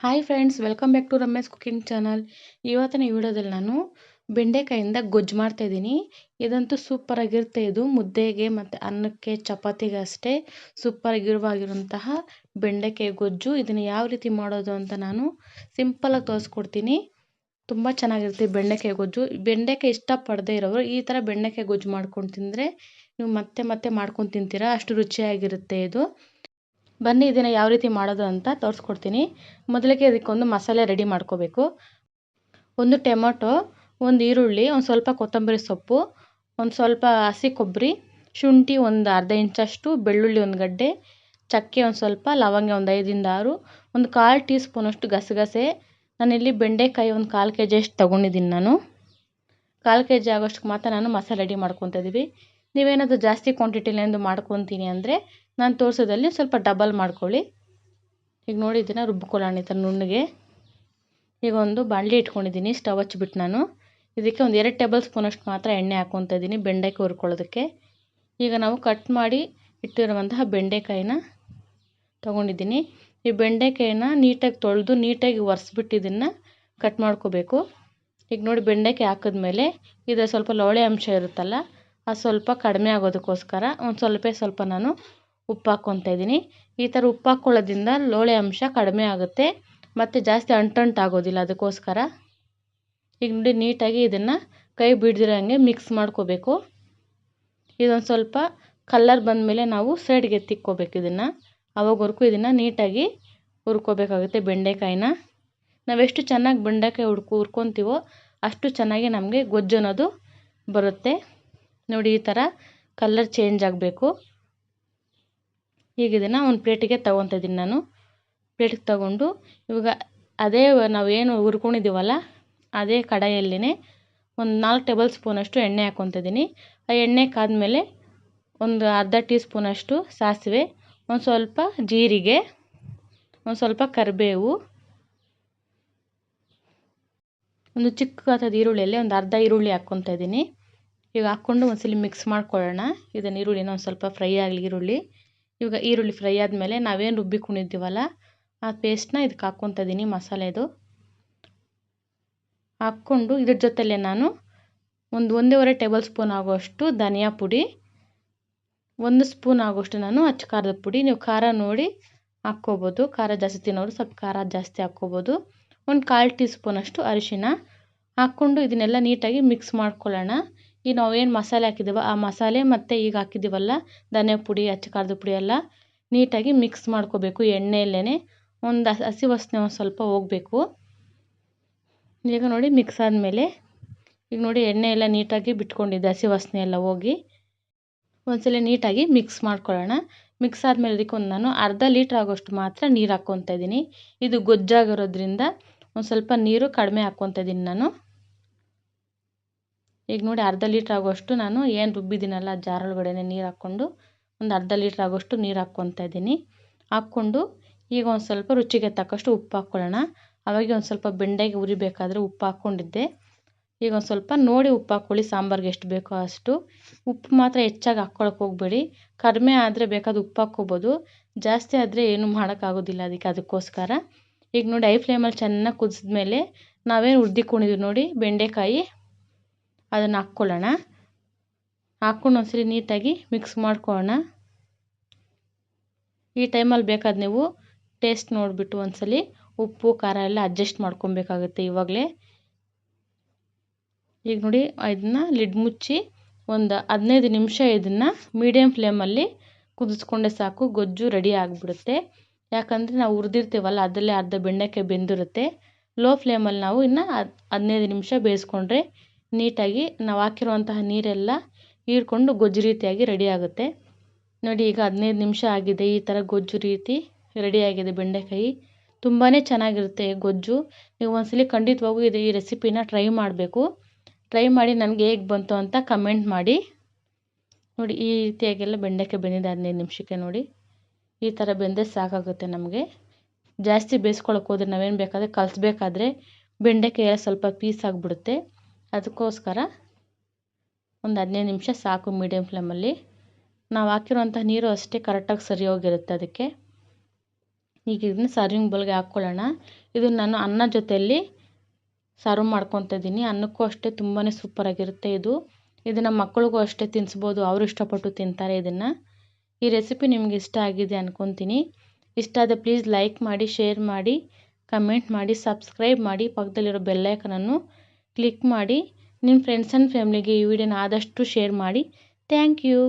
Hi friends, welcome back to Ramya's cooking channel. ಇವತ್ತಿನ ವಿಡಿಯೋದಲ್ಲಿ ನಾನು ಬೆಂಡೆಕಾಯಿಂದ ಗೊಜ್ಜು ಮಾಡ್ತಾಯಿದ್ದೀನಿ. ಇದಂತೂ ಸೂಪರಾಗಿರುತ್ತೆ. ಇದು ಮುದ್ದೆಗೆ ಮತ್ತು ಅನ್ನಕ್ಕೆ, ಚಪಾತಿಗೆ ಅಷ್ಟೇ ಸೂಪರಾಗಿರುವಂತಹ ಬೆಂಡೆಕಾಯಿ ಗೊಜ್ಜು. ಇದನ್ನು ಯಾವ ರೀತಿ ಮಾಡೋದು ಅಂತ ನಾನು ಸಿಂಪಲಾಗಿ ತೋರಿಸ್ಕೊಡ್ತೀನಿ. ತುಂಬ ಚೆನ್ನಾಗಿರುತ್ತೆ ಬೆಂಡೆಕಾಯಿ ಗೊಜ್ಜು. ಬೆಂಡೆಕಾಯಿ ಇಷ್ಟಪಡದೇ ಇರೋರು ಈ ಥರ ಬೆಂಡೆಕಾಯಿ ಗೊಜ್ಜು ಮಾಡ್ಕೊಂಡು ತಿಂದರೆ ನೀವು ಮತ್ತೆ ಮತ್ತೆ ಮಾಡ್ಕೊಂಡು ತಿಂತೀರಾ, ಅಷ್ಟು ರುಚಿಯಾಗಿರುತ್ತೆ ಇದು. ಬನ್ನಿ ಇದನ್ನು ಯಾವ ರೀತಿ ಮಾಡೋದು ಅಂತ ತೋರಿಸ್ಕೊಡ್ತೀನಿ. ಮೊದಲಿಗೆ ಇದಕ್ಕೊಂದು ಮಸಾಲೆ ರೆಡಿ ಮಾಡ್ಕೋಬೇಕು. ಒಂದು ಟೊಮೊಟೊ, ಒಂದು ಈರುಳ್ಳಿ, ಒಂದು ಸ್ವಲ್ಪ ಕೊತ್ತಂಬರಿ ಸೊಪ್ಪು, ಒಂದು ಸ್ವಲ್ಪ ಹಸಿ ಕೊಬ್ಬರಿ, ಶುಂಠಿ ಒಂದು ಅರ್ಧ ಇಂಚಷ್ಟು, ಬೆಳ್ಳುಳ್ಳಿ ಒಂದು ಗಡ್ಡೆ, ಚಕ್ಕೆ ಒಂದು ಸ್ವಲ್ಪ, ಲವಂಗ ಒಂದು 5ರಿಂದ 6, ಒಂದು 1/4 ಟೀ ಸ್ಪೂನಷ್ಟು ಗಸಗಸೆ. ನಾನಿಲ್ಲಿ ಬೆಂಡೆಕಾಯಿ ಒಂದು 1/4 kg ಅಷ್ಟು ತೊಗೊಂಡಿದ್ದೀನಿ. ನಾನು 1/4 kg ಆಗೋಷ್ಟಕ್ಕೆ ಮಾತ್ರ ನಾನು ಮಸಾಲೆ ರೆಡಿ ಮಾಡ್ಕೊತಾ ಇದ್ದೀವಿ. ನೀವೇನಾದರೂ ಜಾಸ್ತಿ ಕ್ವಾಂಟಿಟಿಲಿಂದು ಮಾಡ್ಕೊತೀನಿ ಅಂದರೆ ನಾನು ತೋರಿಸೋದಲ್ಲಿ ಸ್ವಲ್ಪ ಡಬಲ್ ಮಾಡ್ಕೊಳ್ಳಿ. ಈಗ ನೋಡಿ ಇದನ್ನು ರುಬ್ಕೊಳ್ಳೋಣ ಈ ಥರ ನುಣ್ಣಗೆ. ಈಗ ಒಂದು ಬಾಣಲಿ ಇಟ್ಕೊಂಡಿದ್ದೀನಿ, ಸ್ಟವ್ ಹಚ್ಬಿಟ್ಟು ನಾನು ಇದಕ್ಕೆ ಒಂದು 2 ಟೇಬಲ್ ಸ್ಪೂನಷ್ಟು ಮಾತ್ರ ಎಣ್ಣೆ ಹಾಕ್ಕೊತಾ ಇದ್ದೀನಿ ಬೆಂಡೆಕಾಯಿ ಹುರ್ಕೊಳ್ಳೋದಕ್ಕೆ. ಈಗ ನಾವು ಕಟ್ ಮಾಡಿ ಇಟ್ಟಿರುವಂತಹ ಬೆಂಡೆಕಾಯಿನ ತೊಗೊಂಡಿದ್ದೀನಿ. ಈ ಬೆಂಡೆಕಾಯಿನ ನೀಟಾಗಿ ತೊಳೆದು ನೀಟಾಗಿ ಒರೆಸ್ಬಿಟ್ಟು ಇದನ್ನು ಕಟ್ ಮಾಡ್ಕೋಬೇಕು. ಈಗ ನೋಡಿ ಬೆಂಡೆಕಾಯಿ ಹಾಕಿದ್ಮೇಲೆ ಇದು ಸ್ವಲ್ಪ ಲೋಳೆ ಅಂಶ ಇರುತ್ತಲ್ಲ, ಅದು ಸ್ವಲ್ಪ ಕಡಿಮೆ ಆಗೋದಕ್ಕೋಸ್ಕರ ಒಂದು ಸ್ವಲ್ಪ ನಾನು ಉಪ್ಪು ಹಾಕ್ಕೊತಾ ಇದ್ದೀನಿ. ಈ ಥರ ಉಪ್ಪು ಹಾಕ್ಕೊಳ್ಳೋದ್ರಿಂದ ಲೋಳೆ ಅಂಶ ಕಡಿಮೆ ಆಗುತ್ತೆ ಮತ್ತು ಜಾಸ್ತಿ ಅಂಟಾಗೋದಿಲ್ಲ, ಅದಕ್ಕೋಸ್ಕರ. ಈಗ ನೋಡಿ ನೀಟಾಗಿ ಇದನ್ನು ಕೈ ಬಿಡ್ದಿರೋ ಹಂಗೆ ಮಿಕ್ಸ್ ಮಾಡ್ಕೋಬೇಕು. ಇದೊಂದು ಸ್ವಲ್ಪ ಕಲರ್ ಬಂದಮೇಲೆ ನಾವು ಸೈಡ್ಗೆ ಎತ್ತಿಕ್ಕೋಬೇಕು ಇದನ್ನು. ಅವಾಗವರೆಗೂ ಇದನ್ನು ನೀಟಾಗಿ ಹುರ್ಕೋಬೇಕಾಗುತ್ತೆ ಬೆಂಡೆಕಾಯಿನ. ನಾವೆಷ್ಟು ಚೆನ್ನಾಗಿ ಬೆಂಡೆಕಾಯಿ ಹುರ್ಕೊತೀವೋ ಅಷ್ಟು ಚೆನ್ನಾಗಿ ನಮಗೆ ಗೊಜ್ಜು ಅನ್ನೋದು ಬರುತ್ತೆ. ನೋಡಿ ಈ ಥರ ಕಲರ್ ಚೇಂಜ್ ಆಗಬೇಕು. ಈಗ ಇದನ್ನು ಒಂದು ಪ್ಲೇಟಿಗೆ ತೊಗೊತಾ ಇದ್ದೀನಿ ನಾನು. ಪ್ಲೇಟಿಗೆ ತೊಗೊಂಡು ಇವಾಗ ಅದೇ ನಾವೇನು ಹುರ್ಕೊಂಡಿದ್ದೀವಲ್ಲ ಅದೇ ಕಡಾಯಲ್ಲಿನೇ ಒಂದು 4 ಟೇಬಲ್ ಸ್ಪೂನಷ್ಟು ಎಣ್ಣೆ ಹಾಕ್ಕೊತಾ ಇದ್ದೀನಿ. ಆ ಎಣ್ಣೆ ಕಾದ್ಮೇಲೆ ಒಂದು ಅರ್ಧ ಟೀ ಸ್ಪೂನಷ್ಟು ಸಾಸಿವೆ, ಒಂದು ಸ್ವಲ್ಪ ಜೀರಿಗೆ, ಒಂದು ಸ್ವಲ್ಪ ಕರಿಬೇವು, ಒಂದು ಚಿಕ್ಕ ಗಾತ್ರದ ಈರುಳ್ಳಿಯಲ್ಲಿ ಒಂದು ಅರ್ಧ ಈರುಳ್ಳಿ ಹಾಕ್ಕೊತಾ ಇದ್ದೀನಿ. ಈಗ ಹಾಕ್ಕೊಂಡು ಒಂದ್ಸಲ ಮಿಕ್ಸ್ ಮಾಡ್ಕೊಳ್ಳೋಣ. ಇದನ್ನು ಈರುಳ್ಳಿನ ಒಂದು ಸ್ವಲ್ಪ ಫ್ರೈ ಆಗಲಿ ಈರುಳ್ಳಿ. ಇವಾಗ ಈರುಳ್ಳಿ ಫ್ರೈ ಆದಮೇಲೆ ನಾವೇನು ರುಬ್ಬಿಕೊಂಡಿದ್ದೀವಲ್ಲ ಆ ಪೇಸ್ಟ್ನ ಇದಕ್ಕೆ ಹಾಕ್ಕೊತಾ ಇದ್ದೀನಿ, ಮಸಾಲೆದು. ಹಾಕ್ಕೊಂಡು ಇದ್ರ ಜೊತೆಲೇ ನಾನು ಒಂದು 1.5 ಟೇಬಲ್ ಸ್ಪೂನ್ ಆಗೋಷ್ಟು ಧನಿಯಾ ಪುಡಿ, 1 ಸ್ಪೂನ್ ಆಗೋಷ್ಟು ನಾನು ಅಚ್ಚ ಖಾರದ ಪುಡಿ. ನೀವು ಖಾರ ನೋಡಿ ಹಾಕ್ಕೋಬೋದು, ಖಾರ ಜಾಸ್ತಿ ತಿನ್ನೋರು ಸ್ವಲ್ಪ ಖಾರ ಜಾಸ್ತಿ ಹಾಕ್ಕೋಬೋದು. ಒಂದು 1/4 ಟೀ ಸ್ಪೂನಷ್ಟು ಅರಿಶಿನ ಹಾಕ್ಕೊಂಡು ಇದನ್ನೆಲ್ಲ ನೀಟಾಗಿ ಮಿಕ್ಸ್ ಮಾಡ್ಕೊಳ್ಳೋಣ. ಈಗ ನಾವೇನು ಮಸಾಲೆ ಹಾಕಿದ್ದೀವೋ ಆ ಮಸಾಲೆ ಮತ್ತು ಈಗ ಹಾಕಿದ್ದೀವಲ್ಲ ಧನಿಯಾ ಪುಡಿ, ಅಚ್ಚ ಖಾರದ ಪುಡಿ ಎಲ್ಲ ನೀಟಾಗಿ ಮಿಕ್ಸ್ ಮಾಡ್ಕೋಬೇಕು ಎಣ್ಣೆಯಲ್ಲೇ. ಒಂದು ಹಸಿ ವಾಸನೆ ಒಂದು ಸ್ವಲ್ಪ ಹೋಗಬೇಕು. ಈಗ ನೋಡಿ ಮಿಕ್ಸ್ ಆದಮೇಲೆ ಈಗ ನೋಡಿ ಎಣ್ಣೆ ಎಲ್ಲ ನೀಟಾಗಿ ಬಿಟ್ಕೊಂಡಿದ್ದೆ, ಹಸಿ ವಾಸನೆ ಎಲ್ಲ ಹೋಗಿ. ಒಂದ್ಸಲ ನೀಟಾಗಿ ಮಿಕ್ಸ್ ಮಾಡ್ಕೊಳ್ಳೋಣ. ಮಿಕ್ಸ್ ಆದಮೇಲೆ ಇದಕ್ಕೆ ನಾನು ಅರ್ಧ ಲೀಟ್ರ್ ಆಗೋಷ್ಟು ಮಾತ್ರ ನೀರು ಹಾಕ್ಕೊತಾ ಇದ್ದೀನಿ. ಇದು ಗೊಜ್ಜಾಗಿರೋದ್ರಿಂದ ಒಂದು ಸ್ವಲ್ಪ ನೀರು ಕಡಿಮೆ ಹಾಕ್ಕೊತಾ ಇದ್ದೀನಿ ನಾನು. ಈಗ ನೋಡಿ ಅರ್ಧ ಲೀಟ್ರ್ ಆಗೋಷ್ಟು ನಾನು ಏನು ರುಬ್ಬಿದ್ದೀನಲ್ಲ ಜಾರೊಳಗಡೆ ನೀರು ಹಾಕ್ಕೊಂಡು ಒಂದು ಅರ್ಧ ಲೀಟ್ರ್ ಆಗೋಷ್ಟು ನೀರು ಹಾಕ್ಕೊತಾ ಇದ್ದೀನಿ. ಹಾಕ್ಕೊಂಡು ಈಗ ಒಂದು ಸ್ವಲ್ಪ ರುಚಿಗೆ ತಕ್ಕಷ್ಟು ಉಪ್ಪು ಹಾಕ್ಕೊಳ್ಳೋಣ. ಅವಾಗ ಒಂದು ಸ್ವಲ್ಪ ಬೆಂಡೆಗೆ ಉರಿಬೇಕಾದ್ರೆ ಉಪ್ಪು ಹಾಕ್ಕೊಂಡಿದ್ದೆ. ಈಗ ಒಂದು ಸ್ವಲ್ಪ ನೋಡಿ ಉಪ್ಪು ಹಾಕ್ಕೊಳ್ಳಿ, ಸಾಂಬಾರಿಗೆ ಎಷ್ಟು ಬೇಕೋ ಅಷ್ಟು. ಉಪ್ಪು ಮಾತ್ರ ಹೆಚ್ಚಾಗಿ ಹಾಕ್ಕೊಳಕ್ಕೆ ಹೋಗಬೇಡಿ. ಕಡಿಮೆ ಆದರೆ ಬೇಕಾದ್ರೆ ಉಪ್ಪು ಹಾಕ್ಕೋಬೋದು, ಜಾಸ್ತಿ ಆದರೆ ಏನೂ ಮಾಡೋಕ್ಕಾಗೋದಿಲ್ಲ ಅದಕ್ಕೋಸ್ಕರ. ಈಗ ನೋಡಿ ಐ ಫ್ಲೇಮಲ್ಲಿ ಚೆನ್ನಾಗಿ ಕುದಿಸಿದ್ಮೇಲೆ ನಾವೇನು ಹುರ್ದಿಕೊಂಡಿದ್ದೀವಿ ನೋಡಿ ಬೆಂಡೆಕಾಯಿ, ಅದನ್ನು ಹಾಕ್ಕೊಳ್ಳೋಣ. ಹಾಕ್ಕೊಂಡು ಒಂದ್ಸರಿ ನೀಟಾಗಿ ಮಿಕ್ಸ್ ಮಾಡ್ಕೊಳ್ಳೋಣ. ಈ ಟೈಮಲ್ಲಿ ಬೇಕಾದ್ರೆ ನೀವು ಟೇಸ್ಟ್ ನೋಡಿಬಿಟ್ಟು ಒಂದ್ಸಲಿ ಉಪ್ಪು ಖಾರ ಎಲ್ಲ ಅಡ್ಜಸ್ಟ್ ಮಾಡ್ಕೊಬೇಕಾಗುತ್ತೆ ಇವಾಗಲೇ. ಈಗ ನೋಡಿ ಇದನ್ನು ಲಿಡ್ ಮುಚ್ಚಿ ಒಂದು 15 ನಿಮಿಷ ಇದನ್ನು ಮೀಡಿಯಮ್ ಫ್ಲೇಮಲ್ಲಿ ಕುದಿಸ್ಕೊಂಡೆ ಸಾಕು, ಗೊಜ್ಜು ರೆಡಿ ಆಗಿಬಿಡುತ್ತೆ. ಯಾಕಂದರೆ ನಾವು ಹುರಿದಿರ್ತೀವಲ್ಲ ಅದರಲ್ಲೇ ಅರ್ಧ ಬೆಂಡೆಕಾಯಿ ಬೆಂದಿರುತ್ತೆ. ಲೋ ಫ್ಲೇಮಲ್ಲಿ ನಾವು ಇನ್ನು 15 ನಿಮಿಷ ಬೇಯಿಸ್ಕೊಂಡ್ರೆ ನೀಟಾಗಿ ನಾವು ಹಾಕಿರುವಂತಹ ನೀರೆಲ್ಲ ಹೀರ್ಕೊಂಡು ಗೊಜ್ಜು ರೀತಿಯಾಗಿ ರೆಡಿ ಆಗುತ್ತೆ. ನೋಡಿ ಈಗ 15 ನಿಮಿಷ ಆಗಿದೆ, ಈ ಥರ ಗೊಜ್ಜು ರೀತಿ ರೆಡಿಯಾಗಿದೆ ಬೆಂಡೆಕಾಯಿ. ತುಂಬಾ ಚೆನ್ನಾಗಿರುತ್ತೆ ಗೊಜ್ಜು. ನೀವು ಒಂದ್ಸಲಿ ಖಂಡಿತವಾಗೂ ಈ ರೆಸಿಪಿನ ಟ್ರೈ ಮಾಡಬೇಕು. ಟ್ರೈ ಮಾಡಿ ನನಗೆ ಹೇಗೆ ಬಂತು ಅಂತ ಕಮೆಂಟ್ ಮಾಡಿ. ನೋಡಿ ಈ ರೀತಿಯಾಗೆಲ್ಲ ಬೆಂಡೆಕಾಯಿ ಬೆಂದಿದೆ 15 ನಿಮಿಷಕ್ಕೆ. ನೋಡಿ ಈ ಥರ ಬೆಂದರೆ ಸಾಕಾಗುತ್ತೆ ನಮಗೆ. ಜಾಸ್ತಿ ಬೇಯಿಸ್ಕೊಳಕ್ಕೆ ಹೋದರೆ ನಾವೇನು ಬೇಕಾದರೆ ಕಲಿಸ್ಬೇಕಾದ್ರೆ ಬೆಂಡೆಕಾಯಿ ಎಲ್ಲ ಸ್ವಲ್ಪ ಪೀಸ್ ಆಗಿಬಿಡುತ್ತೆ. ಅದಕ್ಕೋಸ್ಕರ ಒಂದು 15 ನಿಮಿಷ ಸಾಕು ಮೀಡಿಯಮ್ ಫ್ಲೇಮಲ್ಲಿ. ನಾವು ಹಾಕಿರುವಂಥ ನೀರು ಅಷ್ಟೇ ಕರೆಕ್ಟಾಗಿ ಸರಿ ಹೋಗಿರುತ್ತೆ ಅದಕ್ಕೆ. ಈಗ ಇದನ್ನ ಸರ್ವಿಂಗ್ ಬೌಲ್ಗೆ ಹಾಕ್ಕೊಳ್ಳೋಣ. ಇದನ್ನು ನಾನು ಅನ್ನ ಜೊತೆಯಲ್ಲಿ ಸರ್ವ್ ಮಾಡ್ಕೊತಾ ಇದ್ದೀನಿ. ಅನ್ನಕ್ಕೂ ಅಷ್ಟೇ ತುಂಬಾ ಸೂಪರಾಗಿರುತ್ತೆ ಇದು. ಇದನ್ನು ಮಕ್ಕಳಿಗೂ ಅಷ್ಟೇ ತಿನ್ನಿಸ್ಬೋದು, ಅವರು ಇಷ್ಟಪಟ್ಟು ತಿಂತಾರೆ ಇದನ್ನು. ಈ ರೆಸಿಪಿ ನಿಮ್ಗೆ ಇಷ್ಟ ಆಗಿದೆ ಅಂದ್ಕೊತೀನಿ. ಇಷ್ಟ ಆದರೆ ಪ್ಲೀಸ್ ಲೈಕ್ ಮಾಡಿ, ಶೇರ್ ಮಾಡಿ, ಕಮೆಂಟ್ ಮಾಡಿ, ಸಬ್ಸ್ಕ್ರೈಬ್ ಮಾಡಿ, ಪಕ್ಕದಲ್ಲಿರೋ ಬೆಲ್ಲೈಕನನ್ನು ಕ್ಲಿಕ್ ಮಾಡಿ. ನಿಮ್ಮ ಫ್ರೆಂಡ್ಸ್ ಆ್ಯಂಡ್ ಫ್ಯಾಮ್ಲಿಗೆ ಈ ವಿಡಿಯೋನ ಆದಷ್ಟು ಶೇರ್ ಮಾಡಿ. Thank you.